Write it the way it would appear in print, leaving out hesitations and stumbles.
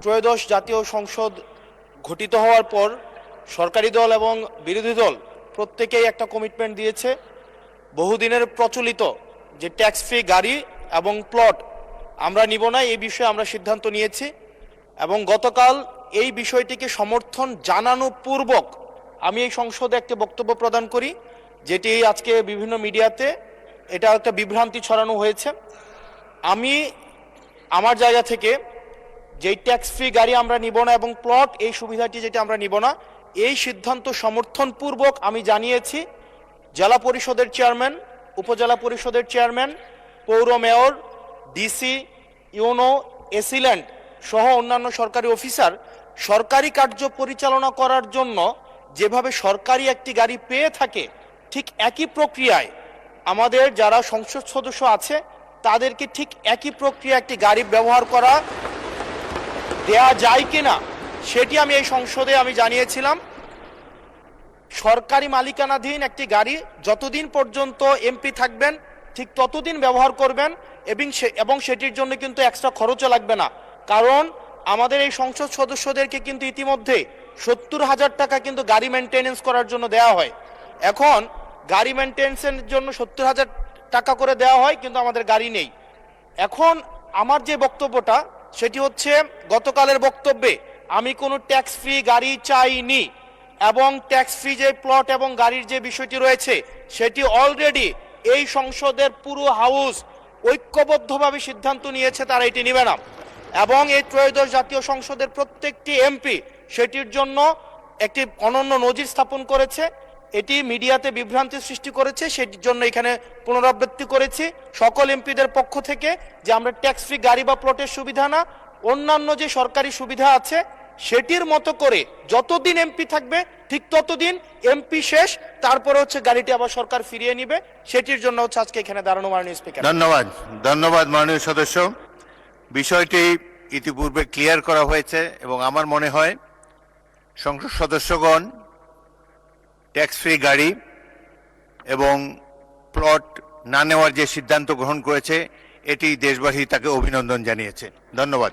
ত্রয়োদশ জাতীয় সংসদ গঠিত হওয়ার পর সরকারি দল এবং বিরোধী দল প্রত্যেকেই একটা কমিটমেন্ট দিয়েছে বহুদিনের প্রচলিত যে ট্যাক্স ফ্রি গাড়ি এবং প্লট আমরা নিব না, এই বিষয়ে আমরা সিদ্ধান্ত নিয়েছি। এবং গতকাল এই বিষয়টিকে সমর্থন জানানো পূর্বক আমি এই সংসদে একটা বক্তব্য প্রদান করি, যেটি আজকে বিভিন্ন মিডিয়াতে এটা একটা বিভ্রান্তি ছড়ানো হয়েছে। আমি আমার জায়গা থেকে যেই ট্যাক্স ফ্রি গাড়ি আমরা নিব না এবং প্লট এই সুবিধাটি যেটা আমরা নিব না, এই সিদ্ধান্ত সমর্থনপূর্বক আমি জানিয়েছি জেলা পরিষদের চেয়ারম্যান, উপজেলা পরিষদের চেয়ারম্যান, পৌর মেয়র, ডিসি, ইউনো, এসিল্যান্ড সহ অন্যান্য সরকারি অফিসার সরকারি কার্য পরিচালনা করার জন্য যেভাবে সরকারি একটি গাড়ি পেয়ে থাকে, ঠিক একই প্রক্রিয়ায় আমাদের যারা সংসদ সদস্য আছে তাদেরকে ঠিক একই প্রক্রিয়া একটি গাড়ি ব্যবহার করা দেয়া যায় কিনা সেটি আমি এই সংসদে আমি জানিয়েছিলাম। সরকারি মালিকানাধীন একটি গাড়ি যতদিন পর্যন্ত এমপি থাকবেন ঠিক ততদিন ব্যবহার করবেন এবং সেটির জন্য কিন্তু এক্সট্রা খরচও লাগবে না, কারণ আমাদের এই সংসদ সদস্যদেরকে কিন্তু ইতিমধ্যে 70,000 টাকা কিন্তু গাড়ি মেনটেনেন্স করার জন্য দেওয়া হয়। এখন গাড়ি মেনটেন্সের জন্য 70,000 টাকা করে দেওয়া হয়, কিন্তু আমাদের গাড়ি নেই। এখন আমার যে বক্তব্যটা সেটি হচ্ছে, গতকালের বক্তব্যে আমি কোনো ট্যাক্স ফ্রি গাড়ি চাইনি এবং ট্যাক্স ফ্রি যে প্লট এবং গাড়ির যে বিষয়টি রয়েছে সেটি অলরেডি এই সংসদের পুরো হাউস ঐক্যবদ্ধভাবে সিদ্ধান্ত নিয়েছে তারা এটি নেবে না, এবং এই ত্রয়োদশ জাতীয় সংসদের প্রত্যেকটি এমপি সেটির জন্য একটি অনন্য নজির স্থাপন করেছে। এটি মিডিয়াতে বিভ্রান্তি সৃষ্টি করেছে, সেটির জন্য এখানে পুনরাবৃত্তি করেছি সকল এমপিদের পক্ষ থেকে যে আমরা ট্যাক্স ফ্রি গাড়ি বা প্লটের সুবিধা না, অন্যান্য যে সরকারি সুবিধা আছে সেটির মতো করে যতদিন এমপি থাকবে ঠিক ততদিন এমপি শেষ, তারপরে হচ্ছে গাড়িটি আবার সরকার ফিরিয়ে নিবে। সেটির জন্য হচ্ছে আজকে এখানে দাঁড়ানো মাননীয় স্পিকার। ধন্যবাদ মাননীয় সদস্য। বিষয়টি ইতিপূর্বে ক্লিয়ার করা হয়েছে এবং আমার মনে হয় সংসদ সদস্যগণ ট্যাক্স ফ্রি গাড়ি এবং প্লট না নেওয়ার যে সিদ্ধান্ত গ্রহণ করেছে এটি দেশবাসী তাকে অভিনন্দন জানিয়েছে। ধন্যবাদ।